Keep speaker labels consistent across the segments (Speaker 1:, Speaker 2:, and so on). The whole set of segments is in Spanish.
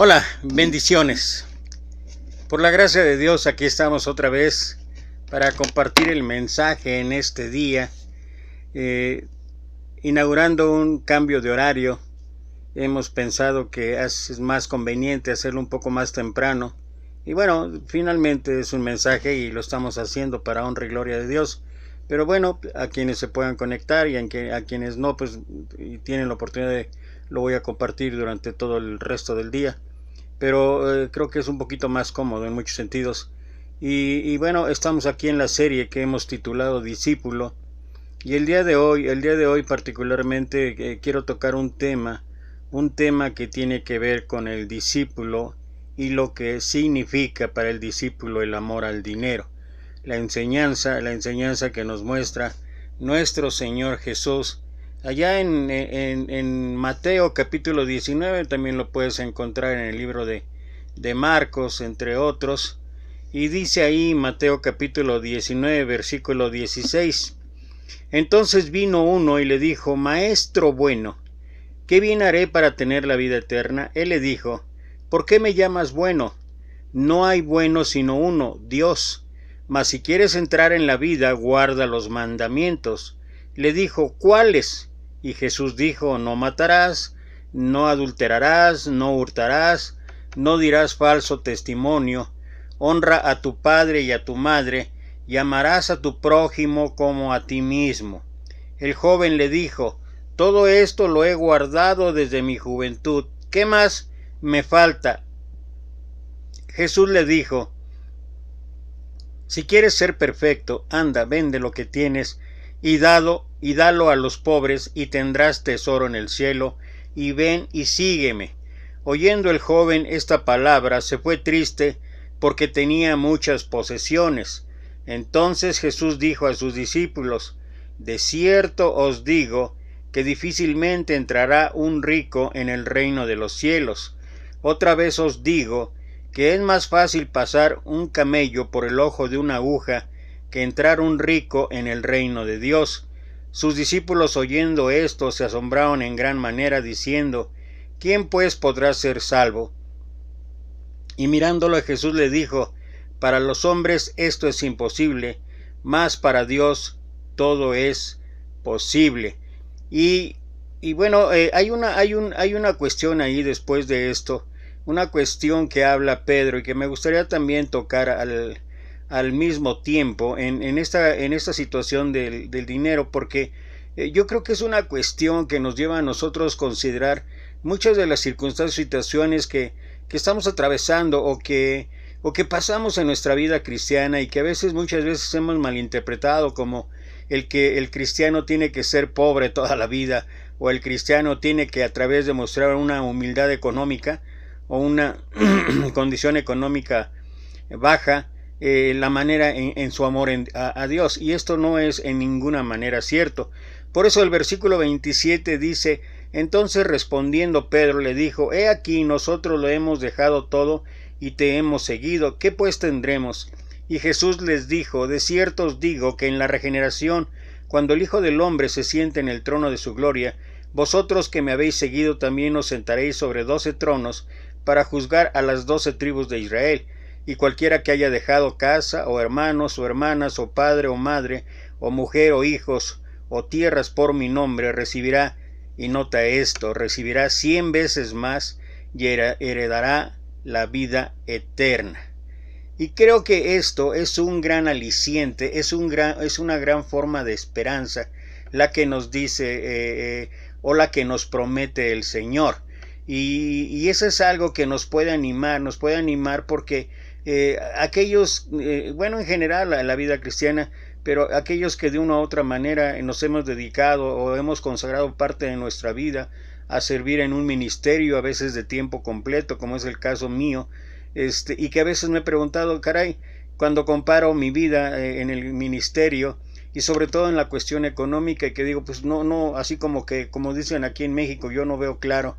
Speaker 1: Hola, bendiciones. Por la gracia de Dios, aquí estamos otra vez para compartir el mensaje en este día, inaugurando un cambio de horario. Hemos pensado que es más conveniente hacerlo un poco más temprano. Y bueno, finalmente es un mensaje y lo estamos haciendo para honra y gloria de Dios. Pero bueno, a quienes se puedan conectar y a quienes no, pues y tienen la oportunidad lo voy a compartir durante todo el resto del día. Pero creo que es un poquito más cómodo en muchos sentidos. Y bueno, estamos aquí en la serie que hemos titulado Discípulo. Y el día de hoy particularmente quiero tocar un tema que tiene que ver con el discípulo y lo que significa para el discípulo el amor al dinero. La enseñanza que nos muestra nuestro Señor Jesús. Allá en Mateo capítulo 19, también lo puedes encontrar en el libro de Marcos, entre otros. Y dice ahí Mateo capítulo 19, versículo 16. Entonces vino uno y le dijo: Maestro bueno, ¿qué bien haré para tener la vida eterna? Él le dijo: ¿por qué me llamas bueno? No hay bueno sino uno, Dios. Mas si quieres entrar en la vida, guarda los mandamientos. Le dijo: ¿cuáles? Y Jesús dijo: no matarás, no adulterarás, no hurtarás, no dirás falso testimonio, honra a tu padre y a tu madre, y amarás a tu prójimo como a ti mismo. El joven le dijo: todo esto lo he guardado desde mi juventud. ¿Qué más me falta? Jesús le dijo: si quieres ser perfecto, anda, vende lo que tienes y dalo a los pobres, y tendrás tesoro en el cielo, y ven y sígueme. Oyendo el joven esta palabra, se fue triste, porque tenía muchas posesiones. Entonces Jesús dijo a sus discípulos: de cierto os digo, que difícilmente entrará un rico en el reino de los cielos. Otra vez os digo, que es más fácil pasar un camello por el ojo de una aguja que entrar un rico en el reino de Dios. Sus discípulos, oyendo esto, se asombraron en gran manera, diciendo: ¿quién pues podrá ser salvo? Y mirándolo a Jesús le dijo: para los hombres esto es imposible, mas para Dios todo es posible. Y bueno, hay una cuestión ahí después de esto, una cuestión que habla Pedro y que me gustaría también tocar al mismo tiempo en esta situación del dinero, porque yo creo que es una cuestión que nos lleva a nosotros considerar muchas de las circunstancias y situaciones que estamos atravesando o que pasamos en nuestra vida cristiana, y que muchas veces hemos malinterpretado como que el cristiano tiene que ser pobre toda la vida, o el cristiano tiene que, a través de mostrar una humildad económica o una condición económica baja, la manera en su amor a Dios. Y esto no es en ninguna manera cierto. Por eso el versículo 27 dice: entonces respondiendo Pedro le dijo: he aquí, nosotros lo hemos dejado todo y te hemos seguido. ¿Qué pues tendremos? Y Jesús les dijo: de cierto os digo que en la regeneración, cuando el Hijo del Hombre se siente en el trono de su gloria, vosotros que me habéis seguido también os sentaréis sobre 12 tronos, para juzgar a las 12 tribus de Israel. Y cualquiera que haya dejado casa, o hermanos, o hermanas, o padre, o madre, o mujer, o hijos, o tierras por mi nombre, recibirá, y nota esto, recibirá 100 veces más, y heredará la vida eterna. Y creo que esto es un gran aliciente, es una gran forma de esperanza la que nos dice o la que nos promete el Señor. Y eso es algo que nos puede animar porque aquellos, en general a la vida cristiana, pero aquellos que de una u otra manera nos hemos dedicado o hemos consagrado parte de nuestra vida a servir en un ministerio, a veces de tiempo completo, como es el caso mío, y que a veces me he preguntado, caray, cuando comparo mi vida en el ministerio y sobre todo en la cuestión económica, y que digo, pues no, así como dicen aquí en México, yo no veo claro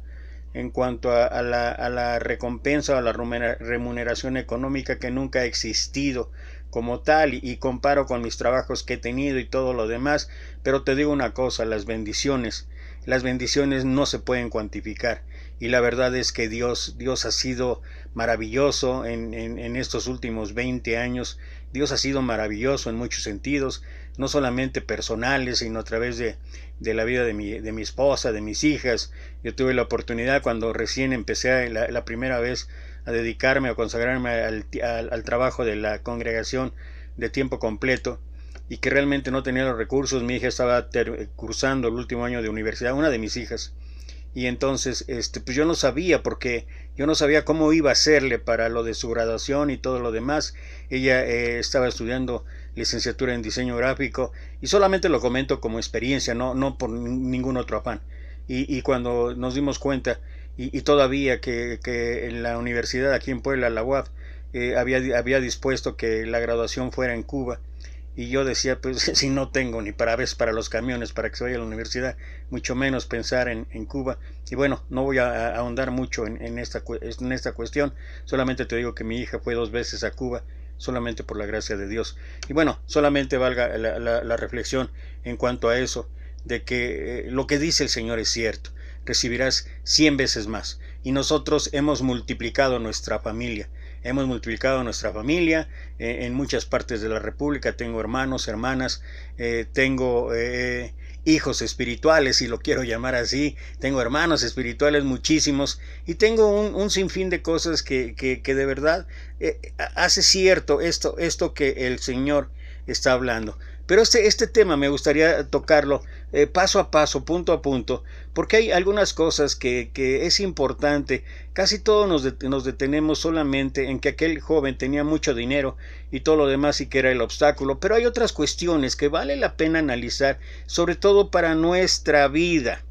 Speaker 1: en cuanto a la recompensa o a la remuneración económica, que nunca ha existido como tal, y comparo con mis trabajos que he tenido y todo lo demás. Pero te digo una cosa: las bendiciones las bendiciones no se pueden cuantificar. Y la verdad es que Dios ha sido maravilloso en estos últimos 20 años. Dios ha sido maravilloso en muchos sentidos, no solamente personales, sino a través de la vida de mi esposa, de mis hijas. Yo tuve la oportunidad cuando recién empecé la primera vez a dedicarme, a consagrarme al trabajo de la congregación de tiempo completo, y que realmente no tenía los recursos. Mi hija estaba cursando el último año de universidad, una de mis hijas, y entonces pues yo no sabía, porque yo no sabía cómo iba a hacerle para lo de su graduación y todo lo demás. Ella estaba estudiando licenciatura en diseño gráfico, y solamente lo comento como experiencia, no por ningún otro afán. Y cuando nos dimos cuenta, y todavía que en la universidad aquí en Puebla, la UAP, había dispuesto que la graduación fuera en Cuba, y yo decía, pues si no tengo ni para los camiones para que se vaya a la universidad, mucho menos pensar en Cuba. Y bueno, no voy a ahondar mucho en esta cuestión, solamente te digo que mi hija fue 2 veces a Cuba, solamente por la gracia de Dios. Y bueno, solamente valga la reflexión en cuanto a eso, de que lo que dice el Señor es cierto: recibirás 100 veces más. Y nosotros hemos multiplicado nuestra familia. Hemos multiplicado nuestra familia en muchas partes de la República. Tengo hermanos, hermanas, tengo hijos espirituales, si lo quiero llamar así. Tengo hermanos espirituales muchísimos, y tengo un sinfín de cosas que de verdad hace cierto esto que el Señor está hablando. Pero este tema me gustaría tocarlo paso a paso, punto a punto, porque hay algunas cosas que es importante. Casi todos nos detenemos solamente en que aquel joven tenía mucho dinero y todo lo demás, y que era el obstáculo, pero hay otras cuestiones que vale la pena analizar, sobre todo para nuestra vida.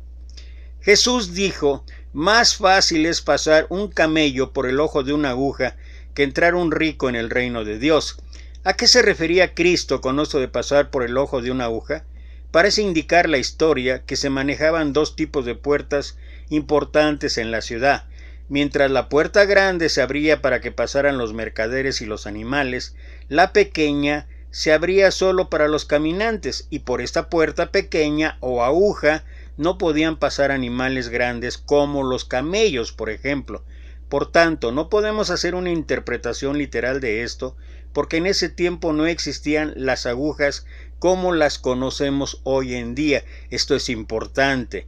Speaker 1: Jesús dijo: más fácil es pasar un camello por el ojo de una aguja que entrar un rico en el reino de Dios. ¿A qué se refería Cristo con esto de pasar por el ojo de una aguja? Parece indicar la historia que se manejaban 2 tipos de puertas importantes en la ciudad. Mientras la puerta grande se abría para que pasaran los mercaderes y los animales, la pequeña se abría solo para los caminantes, y por esta puerta pequeña o aguja no podían pasar animales grandes como los camellos, por ejemplo. Por tanto, no podemos hacer una interpretación literal de esto, porque en ese tiempo no existían las agujas como las conocemos hoy en día. Esto es importante.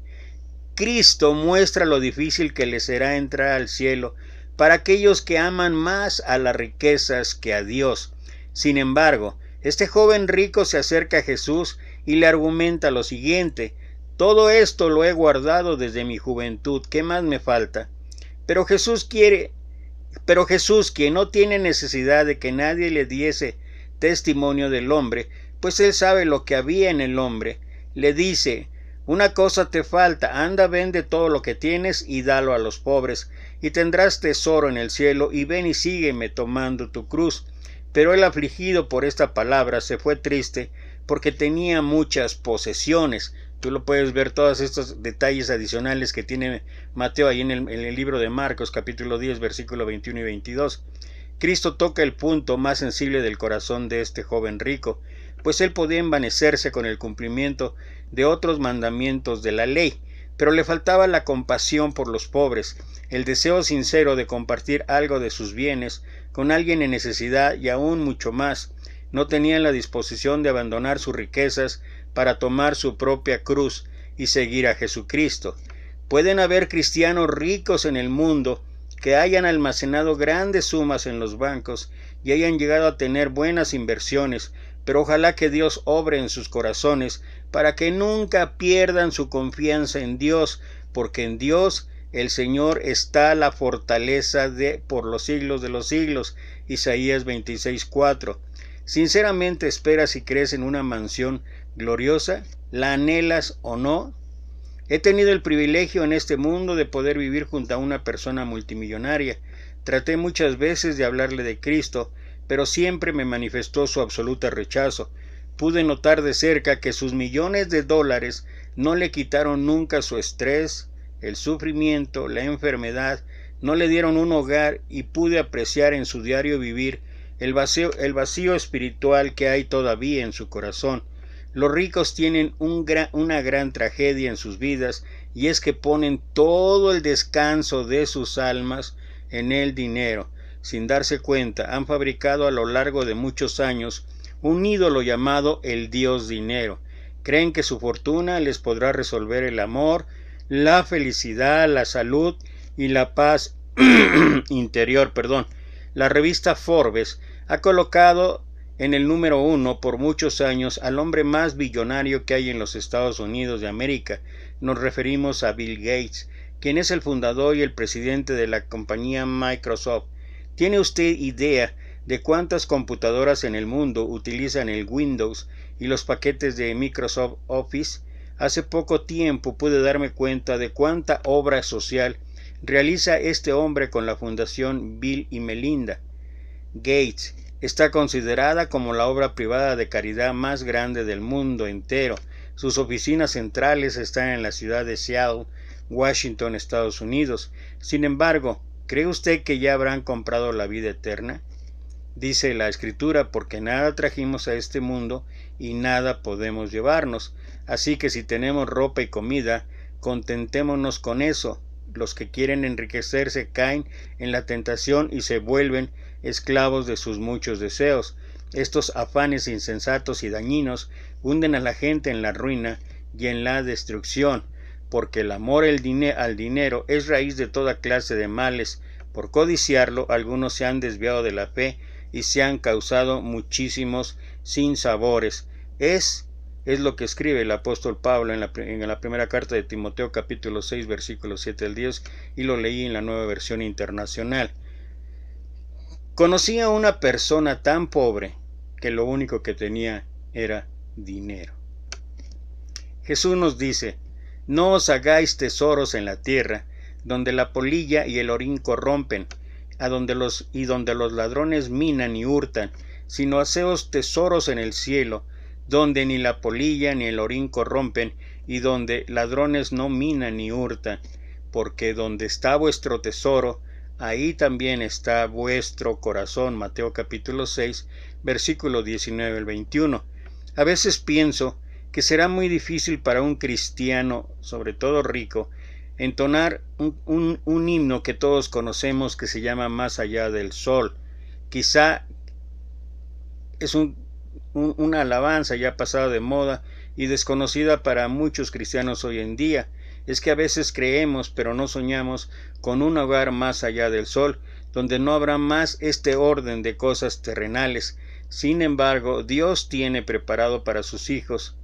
Speaker 1: Cristo muestra lo difícil que le será entrar al cielo para aquellos que aman más a las riquezas que a Dios. Sin embargo, este joven rico se acerca a Jesús y le argumenta lo siguiente: todo esto lo he guardado desde mi juventud, ¿qué más me falta? Pero Jesús, quien no tiene necesidad de que nadie le diese testimonio del hombre, pues él sabe lo que había en el hombre, le dice: una cosa te falta, anda, vende todo lo que tienes y dalo a los pobres, y tendrás tesoro en el cielo, y ven y sígueme tomando tu cruz. Pero el afligido por esta palabra se fue triste, porque tenía muchas posesiones. Tú lo puedes ver, todos estos detalles adicionales que tiene Mateo ahí en el libro de Marcos, capítulo 10, versículo 21 y 22. Cristo toca el punto más sensible del corazón de este joven rico, pues él podía envanecerse con el cumplimiento de otros mandamientos de la ley, pero le faltaba la compasión por los pobres, el deseo sincero de compartir algo de sus bienes con alguien en necesidad, y aún mucho más. No tenía la disposición de abandonar sus riquezas para tomar su propia cruz y seguir a Jesucristo. Pueden haber cristianos ricos en el mundo que hayan almacenado grandes sumas en los bancos y hayan llegado a tener buenas inversiones, pero ojalá que Dios obre en sus corazones para que nunca pierdan su confianza en Dios, porque en Dios el Señor está la fortaleza por los siglos de los siglos. Isaías 26:4. Sinceramente esperas y crees en una mansión gloriosa, ¿la anhelas o no? He tenido el privilegio en este mundo de poder vivir junto a una persona multimillonaria. Traté muchas veces de hablarle de Cristo, pero siempre me manifestó su absoluto rechazo. Pude notar de cerca que sus millones de dólares no le quitaron nunca su estrés, el sufrimiento, la enfermedad, no le dieron un hogar, y pude apreciar en su diario vivir el vacío espiritual que hay todavía en su corazón. Los ricos tienen una gran tragedia en sus vidas, y es que ponen todo el descanso de sus almas en el dinero. Sin darse cuenta, han fabricado a lo largo de muchos años un ídolo llamado el Dios dinero. Creen que su fortuna les podrá resolver el amor, la felicidad, la salud y la paz interior. La revista Forbes ha colocado en el número 1 por muchos años al hombre más billonario que hay en los Estados Unidos de América. Nos referimos a Bill Gates, quien es el fundador y el presidente de la compañía Microsoft. ¿Tiene usted idea de cuántas computadoras en el mundo utilizan el Windows y los paquetes de Microsoft Office? Hace poco tiempo pude darme cuenta de cuánta obra social realiza este hombre con la fundación Bill y Melinda Gates. Está considerada como la obra privada de caridad más grande del mundo entero. Sus oficinas centrales están en la ciudad de Seattle, Washington, Estados Unidos. Sin embargo, ¿cree usted que ya habrán comprado la vida eterna? Dice la Escritura, porque nada trajimos a este mundo y nada podemos llevarnos. Así que si tenemos ropa y comida, contentémonos con eso. Los que quieren enriquecerse caen en la tentación y se vuelven esclavos de sus muchos deseos. Estos afanes insensatos y dañinos hunden a la gente en la ruina y en la destrucción, porque el amor al dinero es raíz de toda clase de males. Por codiciarlo, algunos se han desviado de la fe y se han causado muchísimos sinsabores. Es lo que escribe el apóstol Pablo en la primera carta de Timoteo, capítulo 6, versículos 7 al 10, y lo leí en la Nueva Versión Internacional. Conocí a una persona tan pobre que lo único que tenía era dinero. Jesús nos dice: no os hagáis tesoros en la tierra, donde la polilla y el orín corrompen, donde los ladrones minan y hurtan, sino haceos tesoros en el cielo, donde ni la polilla ni el orín corrompen, y donde ladrones no minan ni hurtan, porque donde está vuestro tesoro, ahí también está vuestro corazón. Mateo capítulo 6, versículo 19 al 21. A veces pienso que será muy difícil para un cristiano, sobre todo rico, entonar un himno que todos conocemos que se llama Más allá del sol. Quizá es una alabanza ya pasada de moda y desconocida para muchos cristianos hoy en día. Es que a veces creemos, pero no soñamos con un hogar más allá del sol, donde no habrá más este orden de cosas terrenales. Sin embargo, Dios tiene preparado para sus hijos,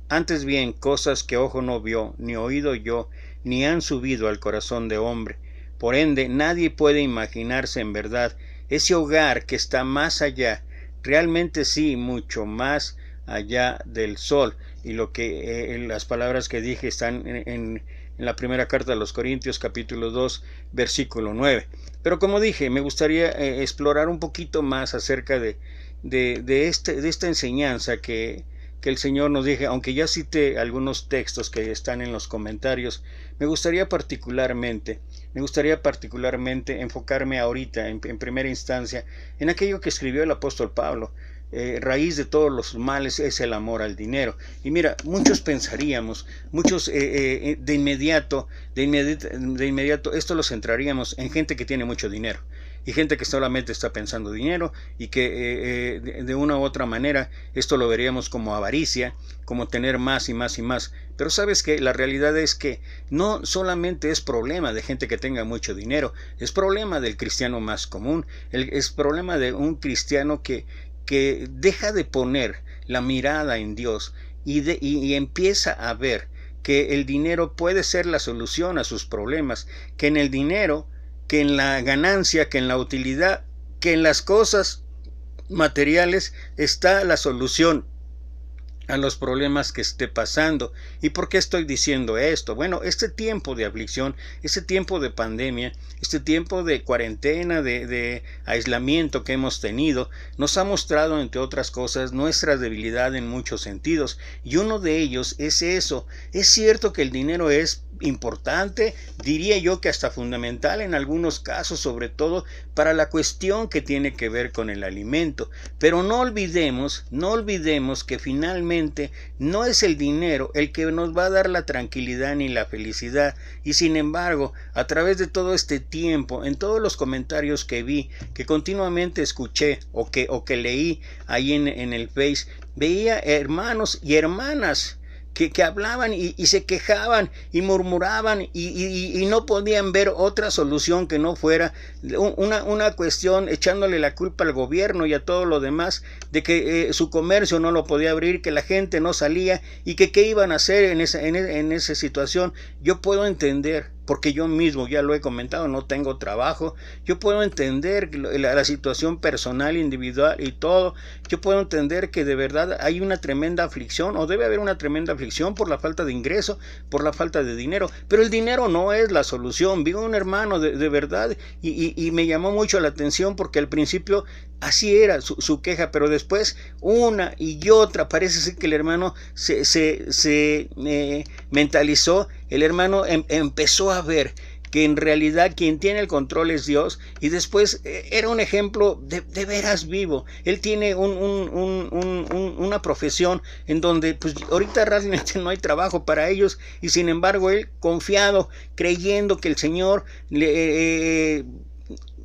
Speaker 1: antes bien, cosas que ojo no vio, ni oído oyó, ni han subido al corazón de hombre. Por ende, nadie puede imaginarse en verdad ese hogar que está más allá, realmente sí, mucho más allá del sol. Y lo que las palabras que dije están en la primera carta de los Corintios, capítulo 2, versículo 9. Pero como dije, me gustaría explorar un poquito más acerca de esta enseñanza que el Señor nos dije, aunque ya cité algunos textos que están en los comentarios. Me gustaría particularmente enfocarme ahorita, en primera instancia, en aquello que escribió el apóstol Pablo. Raíz de todos los males es el amor al dinero. Y mira, muchos pensaríamos, de inmediato esto lo centraríamos en gente que tiene mucho dinero, y gente que solamente está pensando dinero, y que de una u otra manera esto lo veríamos como avaricia, como tener más y más y más. Pero sabes que la realidad es que no solamente es problema de gente que tenga mucho dinero, es problema del cristiano más común, es problema de un cristiano que deja de poner la mirada en Dios y empieza a ver que el dinero puede ser la solución a sus problemas, que en el dinero, que en la ganancia, que en la utilidad, que en las cosas materiales está la solución a los problemas que esté pasando. ¿Y por qué estoy diciendo esto? Bueno, este tiempo de aflicción, este tiempo de pandemia, este tiempo de cuarentena, de aislamiento que hemos tenido, nos ha mostrado, entre otras cosas, nuestra debilidad en muchos sentidos. Y uno de ellos es eso. Es cierto que el dinero es importante, diría yo que hasta fundamental en algunos casos, sobre todo para la cuestión que tiene que ver con el alimento. Pero no olvidemos que finalmente definitivamente no es el dinero el que nos va a dar la tranquilidad ni la felicidad. Y sin embargo, a través de todo este tiempo, en todos los comentarios que vi, que continuamente escuché o que leí ahí en el Face, veía hermanos y hermanas que hablaban y se quejaban y murmuraban y no podían ver otra solución que no fuera una cuestión echándole la culpa al gobierno y a todo lo demás de que su comercio no lo podía abrir, que la gente no salía y que qué iban a hacer en esa situación. Yo puedo entender, porque yo mismo ya lo he comentado, no tengo trabajo, yo puedo entender la situación personal, individual y todo. Yo puedo entender que de verdad hay una tremenda aflicción, o debe haber una tremenda aflicción por la falta de ingreso, por la falta de dinero, pero el dinero no es la solución. Vi a un hermano de verdad y me llamó mucho la atención, porque al principio así era su queja, pero después una y otra, parece ser que el hermano se mentalizó, el hermano empezó a ver que en realidad quien tiene el control es Dios, y después era un ejemplo de veras vivo. Él tiene una profesión en donde pues ahorita realmente no hay trabajo para ellos, y sin embargo él confiado, creyendo que el Señor le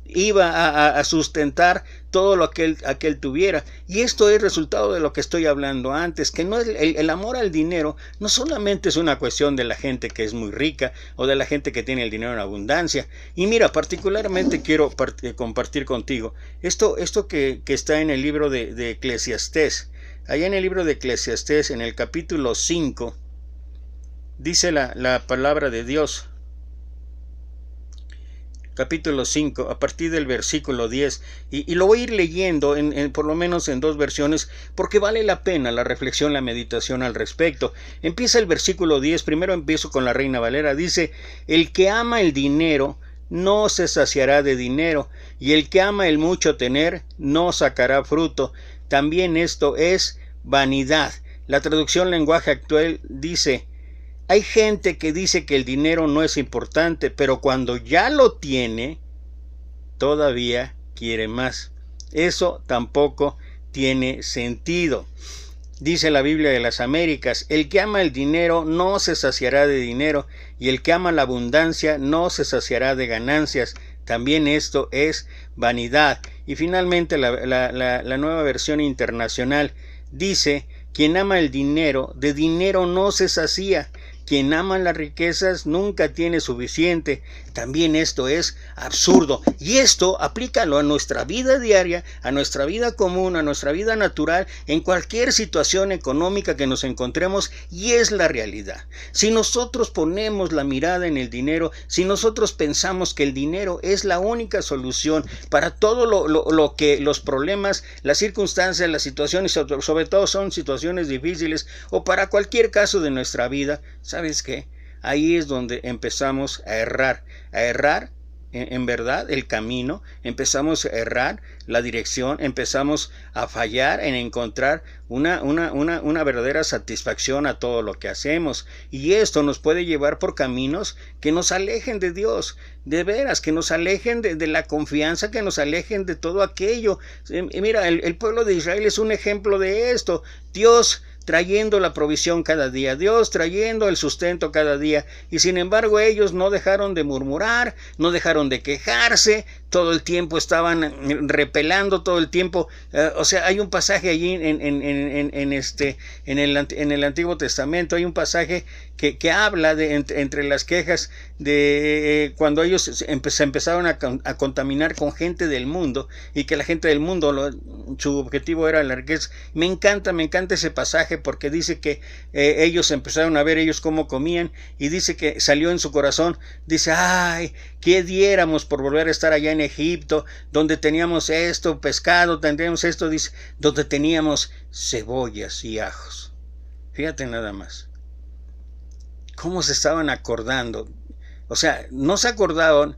Speaker 1: iba a sustentar todo lo que él tuviera. Y esto es resultado de lo que estoy hablando antes, que no es el amor al dinero no solamente es una cuestión de la gente que es muy rica o de la gente que tiene el dinero en abundancia. Y mira, particularmente quiero compartir contigo esto que está en el libro de Eclesiastés. Allá en el libro de Eclesiastés, en el capítulo 5, dice la palabra de Dios. Capítulo 5, a partir del versículo 10, y lo voy a ir leyendo por lo menos en dos versiones, porque vale la pena la reflexión, la meditación al respecto. Empieza el versículo 10, primero empiezo con la Reina Valera, dice: el que ama el dinero no se saciará de dinero, y el que ama el mucho tener no sacará fruto. También esto es vanidad. La traducción lenguaje actual dice: hay gente que dice que el dinero no es importante, pero cuando ya lo tiene, todavía quiere más. Eso tampoco tiene sentido. Dice la Biblia de las Américas: el que ama el dinero no se saciará de dinero, y el que ama la abundancia no se saciará de ganancias. También esto es vanidad. Y finalmente la nueva versión internacional dice: quien ama el dinero, de dinero no se sacía. Quien ama las riquezas nunca tiene suficiente. También esto es absurdo. Y esto aplícalo a nuestra vida diaria, a nuestra vida común, a nuestra vida natural, en cualquier situación económica que nos encontremos, y es la realidad. Si nosotros ponemos la mirada en el dinero, si nosotros pensamos que el dinero es la única solución para todo lo que los problemas, las circunstancias, las situaciones, sobre todo son situaciones difíciles, o para cualquier caso de nuestra vida, ¿sabes qué? Ahí es donde empezamos a errar en verdad el camino, empezamos a errar la dirección, empezamos a fallar en encontrar una verdadera satisfacción a todo lo que hacemos, y esto nos puede llevar por caminos que nos alejen de Dios, de veras, que nos alejen de la confianza, que nos alejen de todo aquello. Mira, el pueblo de Israel es un ejemplo de esto. Dios trayendo la provisión cada día, Dios trayendo el sustento cada día, y sin embargo ellos no dejaron de murmurar, no dejaron de quejarse, todo el tiempo estaban repelando, todo el tiempo, o sea, hay un pasaje allí en el Antiguo Testamento, hay un pasaje que habla de entre las quejas de cuando ellos se empezaron a contaminar con gente del mundo, y que la gente del mundo, su objetivo era la riqueza. Me encanta ese pasaje, porque dice que ellos empezaron a ver ellos cómo comían, y dice que salió en su corazón, dice: ay, ¿qué diéramos por volver a estar allá en Egipto, donde teníamos esto, pescado, tendríamos esto, dice, donde teníamos cebollas y ajos? Fíjate nada más cómo se estaban acordando. O sea, no se acordaban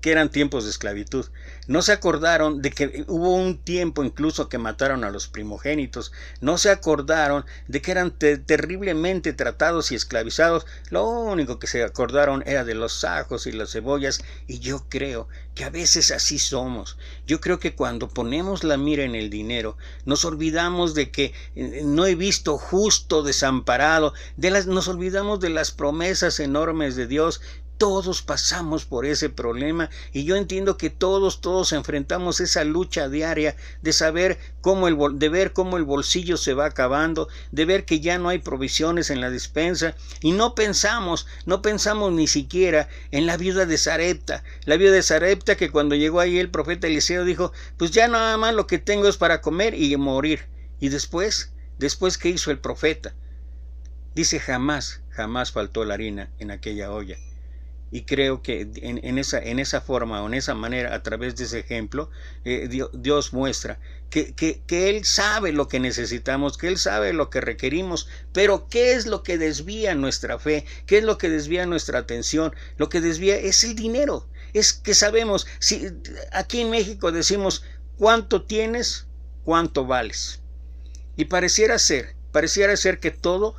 Speaker 1: que eran tiempos de esclavitud. No se acordaron de que hubo un tiempo incluso que mataron a los primogénitos. No se acordaron de que eran terriblemente tratados y esclavizados. Lo único que se acordaron era de los ajos y las cebollas. Y yo creo que a veces así somos. Yo creo que cuando ponemos la mira en el dinero, nos olvidamos de que no he visto justo desamparado. Nos olvidamos de las promesas enormes de Dios. Todos pasamos por ese problema y yo entiendo que todos enfrentamos esa lucha diaria de saber de ver cómo el bolsillo se va acabando, de ver que ya no hay provisiones en la despensa y no pensamos ni siquiera en la viuda de Sarepta. La viuda de Sarepta que cuando llegó ahí el profeta Eliseo dijo, pues ya nada más lo que tengo es para comer y morir. Y después, ¿qué hizo el profeta? Dice jamás faltó la harina en aquella olla. Y creo que en esa forma o en esa manera, a través de ese ejemplo, Dios muestra que Él sabe lo que necesitamos, que Él sabe lo que requerimos, pero ¿qué es lo que desvía nuestra fe? ¿Qué es lo que desvía nuestra atención? Lo que desvía es el dinero. Es que sabemos, si aquí en México decimos, ¿cuánto tienes? ¿Cuánto vales? Y pareciera ser que todo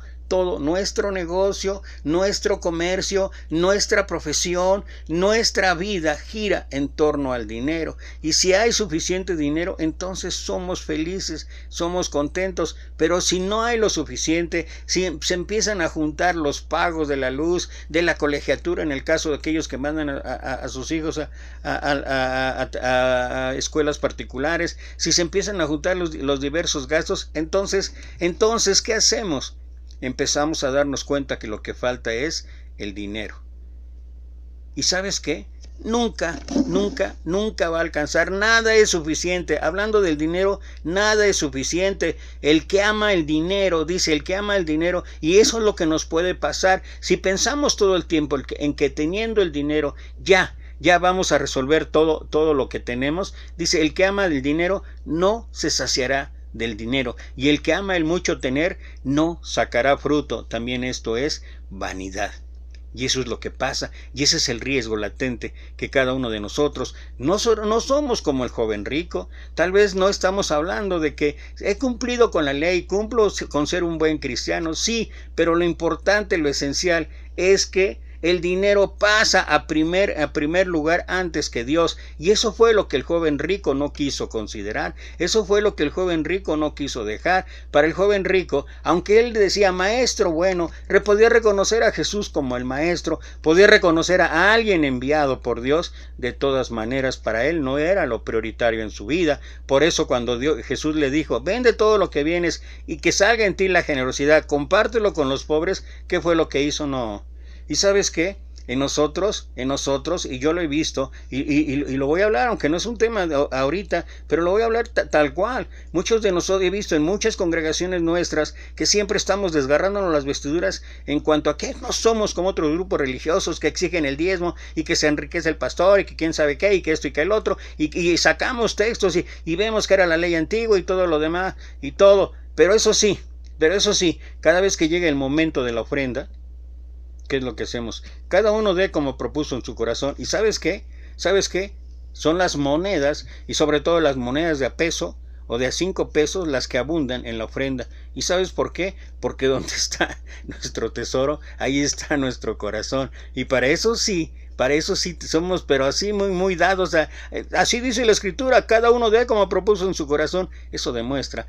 Speaker 1: nuestro negocio, nuestro comercio, nuestra profesión, nuestra vida gira en torno al dinero. Y si hay suficiente dinero, entonces somos felices, somos contentos. Pero si no hay lo suficiente, si se empiezan a juntar los pagos de la luz, de la colegiatura, en el caso de aquellos que mandan a sus hijos a escuelas particulares, si se empiezan a juntar los diversos gastos, entonces, ¿qué hacemos? Empezamos a darnos cuenta que lo que falta es el dinero. ¿Y sabes qué? Nunca va a alcanzar. Nada es suficiente. Hablando del dinero, nada es suficiente. El que ama el dinero, dice, el que ama el dinero, y eso es lo que nos puede pasar. Si pensamos todo el tiempo en que teniendo el dinero ya vamos a resolver todo lo que tenemos, dice, el que ama el dinero no se saciará del dinero, y el que ama el mucho tener no sacará fruto. También esto es vanidad. Y eso es lo que pasa, y ese es el riesgo latente que cada uno de nosotros no somos como el joven rico. Tal vez no estamos hablando de que he cumplido con la ley, cumplo con ser un buen cristiano, sí, pero lo importante, lo esencial es que el dinero pasa a primer lugar antes que Dios. Y eso fue lo que el joven rico no quiso considerar. Eso fue lo que el joven rico no quiso dejar. Para el joven rico, aunque él decía maestro bueno, podía reconocer a Jesús como el maestro, podía reconocer a alguien enviado por Dios, de todas maneras para él no era lo prioritario en su vida. Por eso cuando Jesús le dijo, vende todo lo que vienes y que salga en ti la generosidad, compártelo con los pobres, ¿qué fue lo que hizo? No. ¿Y sabes qué? En nosotros, y yo lo he visto, y lo voy a hablar, aunque no es un tema ahorita, pero lo voy a hablar tal cual. Muchos de nosotros he visto en muchas congregaciones nuestras que siempre estamos desgarrándonos las vestiduras en cuanto a que no somos como otros grupos religiosos que exigen el diezmo y que se enriquece el pastor y que quién sabe qué y que esto y que el otro, y sacamos textos y vemos que era la ley antigua y todo lo demás y todo. Pero eso sí, cada vez que llega el momento de la ofrenda, ¿qué es lo que hacemos? Cada uno dé como propuso en su corazón. ¿Y sabes qué? Son las monedas, y sobre todo las monedas de a peso o de a 5 pesos, las que abundan en la ofrenda. ¿Y sabes por qué? Porque donde está nuestro tesoro, ahí está nuestro corazón. Y para eso sí somos, pero así muy dados así dice la Escritura, cada uno dé como propuso en su corazón. Eso demuestra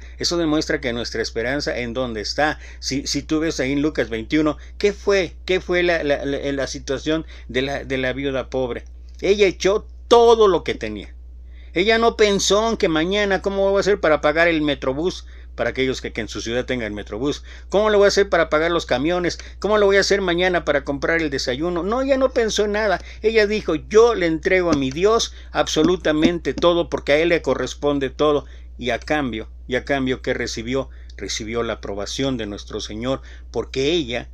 Speaker 1: que nuestra esperanza en dónde está. Si tú ves ahí en Lucas 21, ¿qué fue la situación de la viuda pobre? Ella echó todo lo que tenía. Ella no pensó en que mañana cómo voy a hacer para pagar el Metrobús, para aquellos que en su ciudad tengan Metrobús. ¿Cómo lo voy a hacer para pagar los camiones? ¿Cómo lo voy a hacer mañana para comprar el desayuno? No, ella no pensó en nada. Ella dijo, yo le entrego a mi Dios absolutamente todo, porque a Él le corresponde todo. Y a cambio, ¿qué recibió? Recibió la aprobación de nuestro Señor, porque ella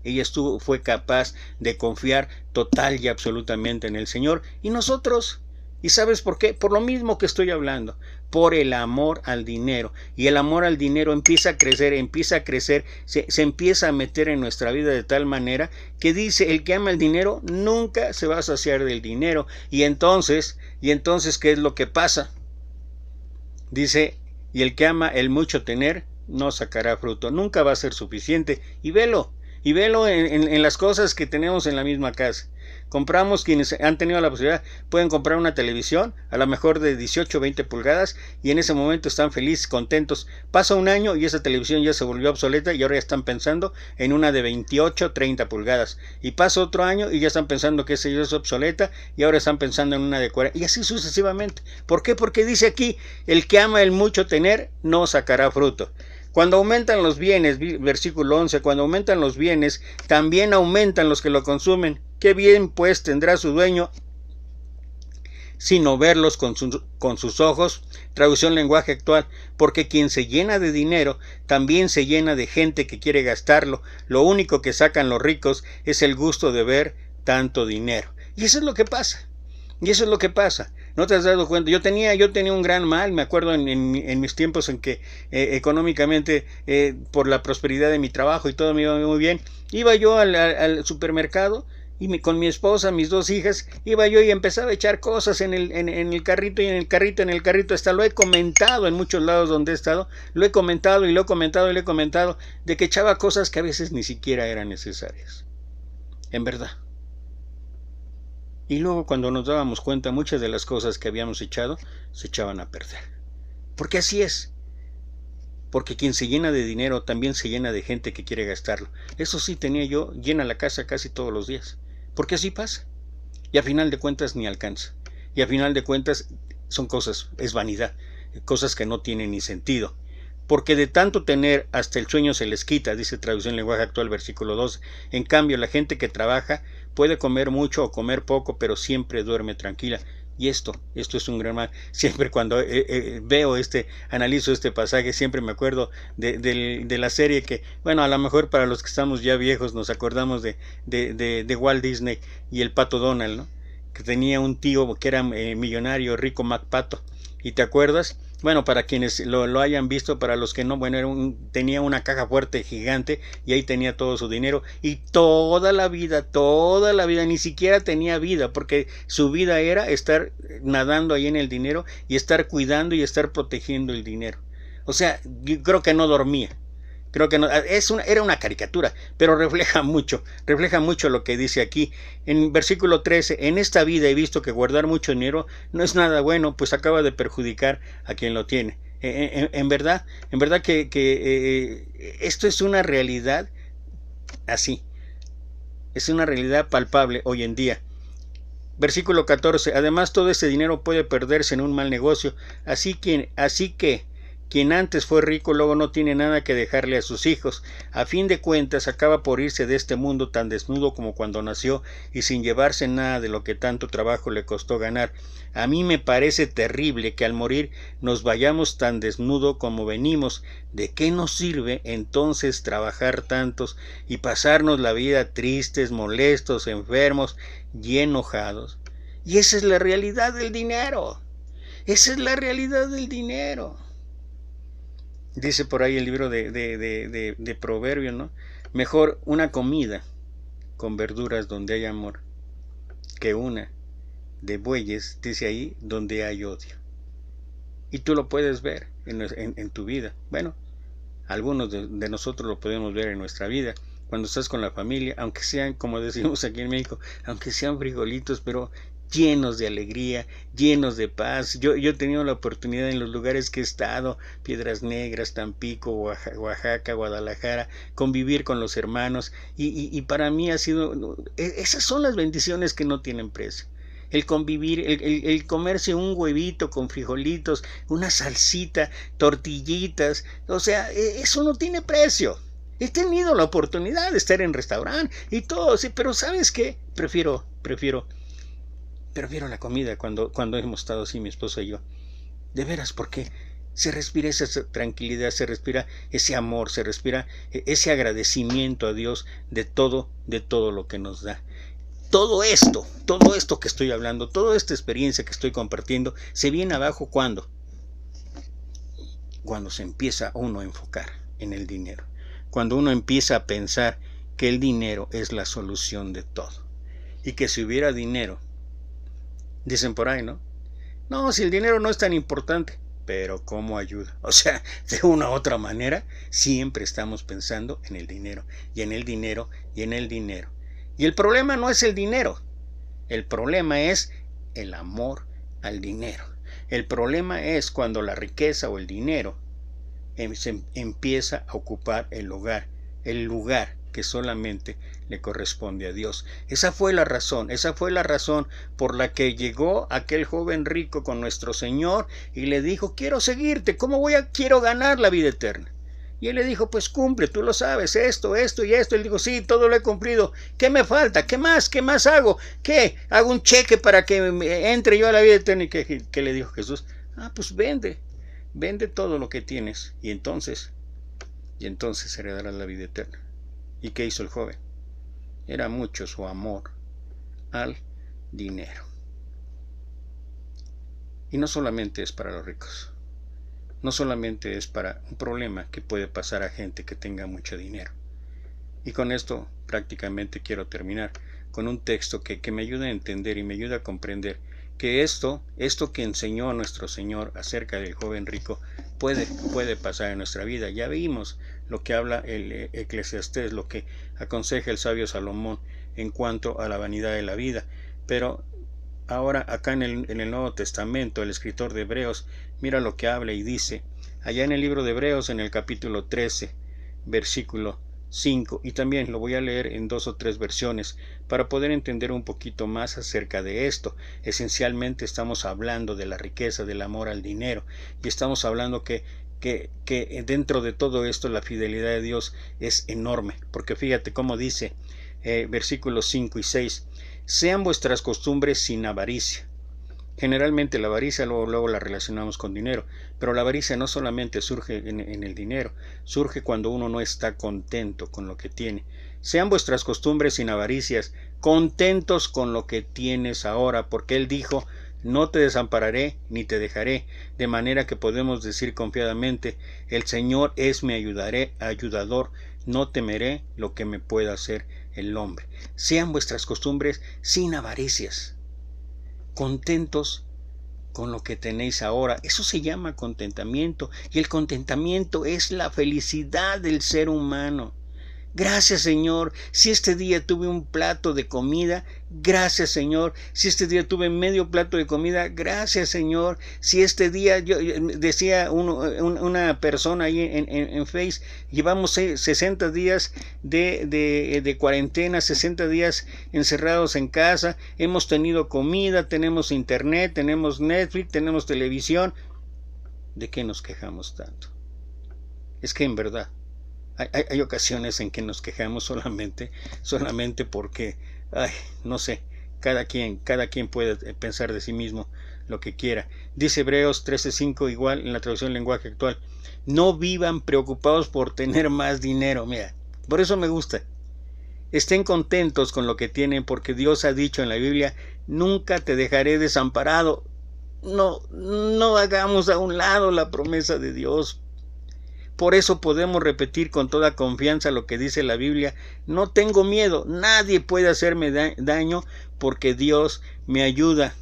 Speaker 1: fue capaz de confiar total y absolutamente en el Señor. Y nosotros ¿Y sabes por qué? Por lo mismo que estoy hablando, por el amor al dinero. Y el amor al dinero empieza a crecer, se empieza a meter en nuestra vida de tal manera que dice, el que ama el dinero nunca se va a saciar del dinero. Y entonces, ¿qué es lo que pasa? Dice, y el que ama el mucho tener no sacará fruto, nunca va a ser suficiente. Y velo en las cosas que tenemos en la misma casa. Compramos, quienes han tenido la posibilidad, pueden comprar una televisión, a lo mejor de 18 o 20 pulgadas, y en ese momento están felices, contentos. Pasa un año y esa televisión ya se volvió obsoleta y ahora ya están pensando en una de 28 o 30 pulgadas. Y pasa otro año y ya están pensando que esa ya es obsoleta y ahora están pensando en una de 40. Y así sucesivamente. ¿Por qué? Porque dice aquí, el que ama el mucho tener no sacará fruto. Cuando aumentan los bienes, versículo 11, cuando aumentan los bienes, también aumentan los que lo consumen. ¿Qué bien pues tendrá su dueño sino verlos con sus ojos? Traducción lenguaje actual, porque quien se llena de dinero también se llena de gente que quiere gastarlo. Lo único que sacan los ricos es el gusto de ver tanto dinero. Y eso es lo que pasa. ¿No te has dado cuenta? Yo tenía un gran mal, me acuerdo en mis tiempos en que económicamente, por la prosperidad de mi trabajo y todo me iba muy bien, iba yo al supermercado y con mi esposa, mis 2 hijas, iba yo y empezaba a echar cosas en el carrito, y en el carrito, hasta lo he comentado en muchos lados donde he estado, lo he comentado, de que echaba cosas que a veces ni siquiera eran necesarias, en verdad. Y luego cuando nos dábamos cuenta, muchas de las cosas que habíamos echado se echaban a perder. Porque así es. Porque quien se llena de dinero también se llena de gente que quiere gastarlo. Eso sí, tenía yo llena la casa casi todos los días. Porque así pasa. Y a final de cuentas ni alcanza. Y a final de cuentas son cosas, es vanidad. Cosas que no tienen ni sentido. Porque de tanto tener hasta el sueño se les quita, dice traducción lenguaje actual, versículo 12. En cambio, la gente que trabaja puede comer mucho o comer poco, pero siempre duerme tranquila. Y esto es un gran mal. Siempre cuando analizo este pasaje, siempre me acuerdo de la serie que, bueno, a lo mejor para los que estamos ya viejos nos acordamos de Walt Disney y el Pato Donald, ¿no? Que tenía un tío que era millonario, rico MacPato. ¿Y te acuerdas? Bueno, para quienes lo hayan visto, para los que no, bueno, tenía una caja fuerte gigante y ahí tenía todo su dinero, y toda la vida, ni siquiera tenía vida, porque su vida era estar nadando ahí en el dinero y estar cuidando y estar protegiendo el dinero. O sea, yo creo que no dormía. Creo que no, era una caricatura, pero refleja mucho lo que dice aquí. En versículo 13, en esta vida he visto que guardar mucho dinero no es nada bueno, pues acaba de perjudicar a quien lo tiene. En verdad que esto es una realidad así. Es una realidad palpable hoy en día. Versículo 14, además todo ese dinero puede perderse en un mal negocio, así que quien antes fue rico luego no tiene nada que dejarle a sus hijos. A fin de cuentas acaba por irse de este mundo tan desnudo como cuando nació y sin llevarse nada de lo que tanto trabajo le costó ganar. A mí me parece terrible que al morir nos vayamos tan desnudo como venimos. ¿De qué nos sirve entonces trabajar tantos y pasarnos la vida tristes, molestos, enfermos y enojados? Y esa es la realidad del dinero. Dice por ahí el libro de Proverbios, ¿no? Mejor una comida con verduras donde hay amor que una de bueyes, dice ahí, donde hay odio. Y tú lo puedes ver en tu vida. Bueno, algunos de nosotros lo podemos ver en nuestra vida. Cuando estás con la familia, aunque sean, como decimos aquí en México, aunque sean frijolitos, pero llenos de alegría, llenos de paz. Yo he tenido la oportunidad en los lugares que he estado, Piedras Negras, Tampico, Oaxaca, Guadalajara, convivir con los hermanos, y para mí ha sido, esas son las bendiciones que no tienen precio. El convivir, el comerse un huevito con frijolitos, una salsita, tortillitas, o sea, eso no tiene precio. He tenido la oportunidad de estar en restaurante y todo, sí, pero ¿sabes qué? Prefiero la comida cuando hemos estado así, mi esposa y yo. De veras, porque se respira esa tranquilidad, se respira ese amor, se respira ese agradecimiento a Dios de todo lo que nos da. todo esto que estoy hablando, toda esta experiencia que estoy compartiendo, se viene abajo cuando se empieza uno a enfocar en el dinero, cuando uno empieza a pensar que el dinero es la solución de todo, y que si hubiera dinero, dicen por ahí, no, si el dinero no es tan importante, pero ¿cómo ayuda? O sea, de una u otra manera, siempre estamos pensando en el dinero, y en el dinero, y en el dinero. Y el problema no es el dinero, el problema es el amor al dinero. El problema es cuando la riqueza o el dinero se empieza a ocupar el lugar que solamente le corresponde a Dios. Esa fue la razón por la que llegó aquel joven rico con nuestro Señor y le dijo: quiero seguirte, quiero ganar la vida eterna. Y él le dijo: pues cumple, tú lo sabes, esto y esto. Él dijo: sí, todo lo he cumplido. ¿Qué me falta? ¿Qué más hago? ¿Qué? ¿Hago un cheque para que entre yo a la vida eterna? ¿Y qué le dijo Jesús? Pues vende todo lo que tienes y entonces heredarás la vida eterna. ¿Y qué hizo el joven? Era mucho su amor al dinero. Y no solamente es para los ricos, no solamente es para un problema que puede pasar a gente que tenga mucho dinero. Y con esto prácticamente quiero terminar con un texto que me ayuda a entender y me ayuda a comprender que esto que enseñó nuestro Señor acerca del joven rico puede pasar en nuestra vida. Ya vimos lo que habla el Eclesiastés, lo que aconseja el sabio Salomón en cuanto a la vanidad de la vida. Pero ahora acá en el Nuevo Testamento, el escritor de Hebreos, mira lo que habla y dice, allá en el libro de Hebreos, en el capítulo 13, versículo 5, y también lo voy a leer en 2 o 3 versiones para poder entender un poquito más acerca de esto. Esencialmente estamos hablando de la riqueza, del amor al dinero, y estamos hablando que dentro de todo esto la fidelidad de Dios es enorme, porque fíjate cómo dice versículos 5 y 6, sean vuestras costumbres sin avaricia. Generalmente la avaricia luego la relacionamos con dinero, pero la avaricia no solamente surge en el dinero, surge cuando uno no está contento con lo que tiene. Sean vuestras costumbres sin avaricias, contentos con lo que tienes ahora, porque Él dijo: no te desampararé ni te dejaré, de manera que podemos decir confiadamente: el Señor es mi ayudador, no temeré lo que me pueda hacer el hombre. Sean vuestras costumbres sin avaricias, contentos con lo que tenéis ahora. Eso se llama contentamiento, y el contentamiento es la felicidad del ser humano. Gracias, Señor, si este día tuve un plato de comida, gracias, Señor. Si este día tuve medio plato de comida, gracias, Señor. Si este día, yo decía una persona ahí en Face, llevamos 60 días de cuarentena, 60 días encerrados en casa, hemos tenido comida, tenemos internet, tenemos Netflix, tenemos televisión. ¿De qué nos quejamos tanto? Es que en verdad hay ocasiones en que nos quejamos solamente porque, no sé, cada quien puede pensar de sí mismo lo que quiera. Dice Hebreos 13:5, igual en la traducción lenguaje actual: no vivan preocupados por tener más dinero. Mira, por eso me gusta. Estén contentos con lo que tienen, porque Dios ha dicho en la Biblia: nunca te dejaré desamparado. No hagamos a un lado la promesa de Dios. Por eso podemos repetir con toda confianza lo que dice la Biblia: no tengo miedo, nadie puede hacerme daño, porque Dios me ayuda.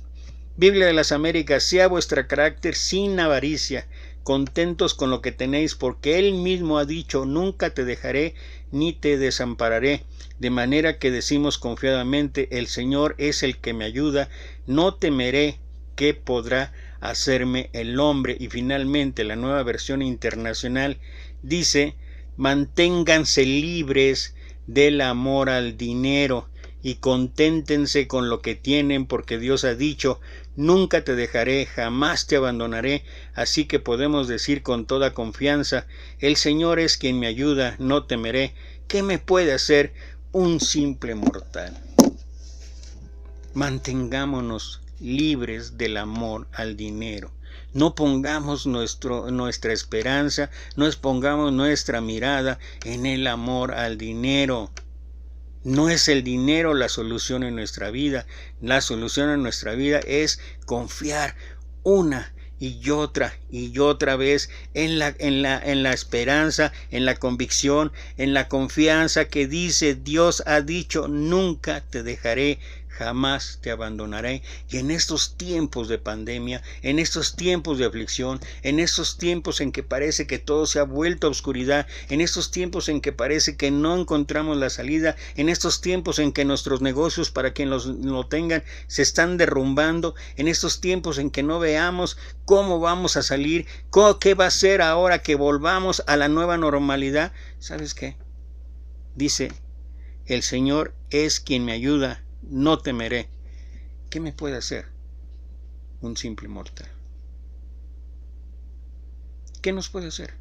Speaker 1: Biblia de las Américas: sea vuestro carácter sin avaricia, contentos con lo que tenéis, porque Él mismo ha dicho: nunca te dejaré ni te desampararé. De manera que decimos confiadamente: el Señor es el que me ayuda, no temeré qué podrá hacerme el hombre. Y finalmente la Nueva Versión Internacional dice: manténganse libres del amor al dinero y conténtense con lo que tienen, porque Dios ha dicho: nunca te dejaré, jamás te abandonaré. Así que podemos decir con toda confianza: el Señor es quien me ayuda, no temeré. ¿Qué me puede hacer un simple mortal? Mantengámonos libres del amor al dinero. No pongamos nuestra esperanza, no pongamos nuestra mirada en el amor al dinero. No es el dinero la solución en nuestra vida. La solución en nuestra vida es confiar una y otra vez en la esperanza, en la convicción, en la confianza que dice: Dios ha dicho, nunca te dejaré, jamás te abandonaré. Y en estos tiempos de pandemia, en estos tiempos de aflicción, en estos tiempos en que parece que todo se ha vuelto a oscuridad, en estos tiempos en que parece que no encontramos la salida, en estos tiempos en que nuestros negocios, para quien lo tengan, se están derrumbando, en estos tiempos en que no veamos cómo vamos a salir, qué va a ser ahora que volvamos a la nueva normalidad. ¿Sabes qué? Dice: el Señor es quien me ayuda, no temeré. ¿Qué me puede hacer un simple mortal? ¿Qué nos puede hacer?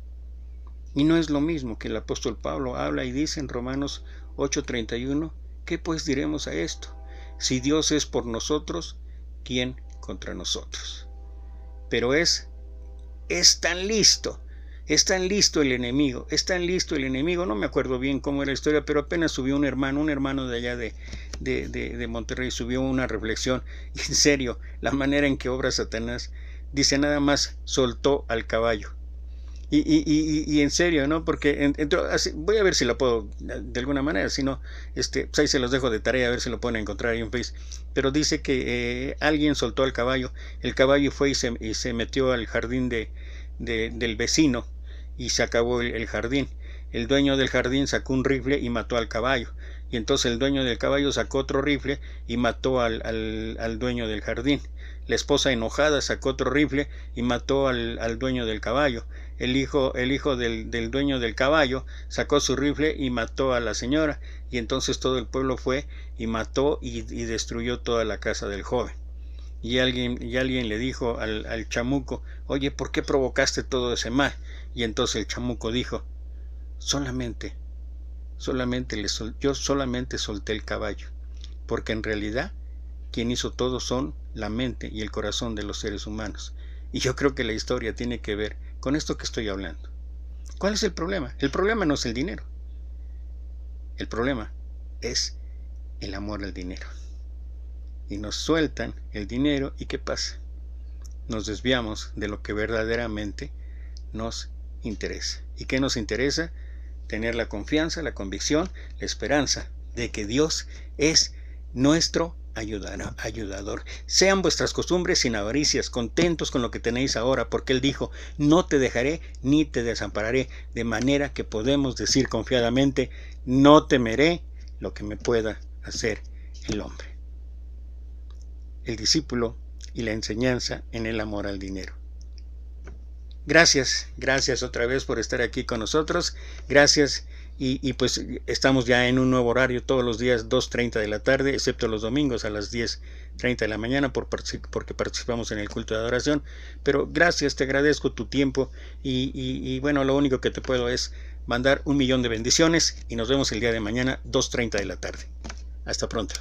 Speaker 1: Y no es lo mismo que el apóstol Pablo habla y dice en Romanos 8:31: ¿qué pues diremos a esto? Si Dios es por nosotros, ¿quién contra nosotros? Pero es tan listo el enemigo, no me acuerdo bien cómo era la historia, pero apenas subió un hermano de allá de Monterrey, subió una reflexión, y en serio, la manera en que obra Satanás, dice: nada más soltó al caballo. Y en serio, ¿no? Porque voy a ver si lo puedo de alguna manera, si no, pues ahí se los dejo de tarea, a ver si lo pueden encontrar ahí en Face. Pero dice que alguien soltó al caballo, el caballo fue y se metió al jardín del vecino, y se acabó el jardín. El dueño del jardín sacó un rifle y mató al caballo, y entonces el dueño del caballo sacó otro rifle y mató al dueño del jardín. La esposa, enojada, sacó otro rifle y mató al dueño del caballo. El hijo del dueño del caballo sacó su rifle y mató a la señora, y entonces todo el pueblo fue y mató y destruyó toda la casa del joven. Y alguien le dijo al chamuco: oye, ¿por qué provocaste todo ese mal? Y entonces el chamuco dijo: yo solamente solté el caballo, porque en realidad quien hizo todo son la mente y el corazón de los seres humanos. Y yo creo que la historia tiene que ver con esto que estoy hablando. ¿Cuál es el problema? El problema no es el dinero. El problema es el amor al dinero. Y nos sueltan el dinero, ¿y qué pasa? Nos desviamos de lo que verdaderamente nos interesa. ¿Y qué nos interesa? Tener la confianza, la convicción, la esperanza de que Dios es nuestro ayudador. Sean vuestras costumbres sin avaricias, contentos con lo que tenéis ahora, porque Él dijo: no te dejaré ni te desampararé, de manera que podemos decir confiadamente: no temeré lo que me pueda hacer el hombre. El discípulo y la enseñanza en el amor al dinero. Gracias otra vez por estar aquí con nosotros. Gracias. Y pues estamos ya en un nuevo horario todos los días, 2:30 de la tarde, excepto los domingos a las 10:30 de la mañana, porque participamos en el culto de adoración. Pero gracias, te agradezco tu tiempo, y bueno, lo único que te puedo es mandar 1,000,000 de bendiciones, y nos vemos el día de mañana, 2:30 de la tarde. Hasta pronto.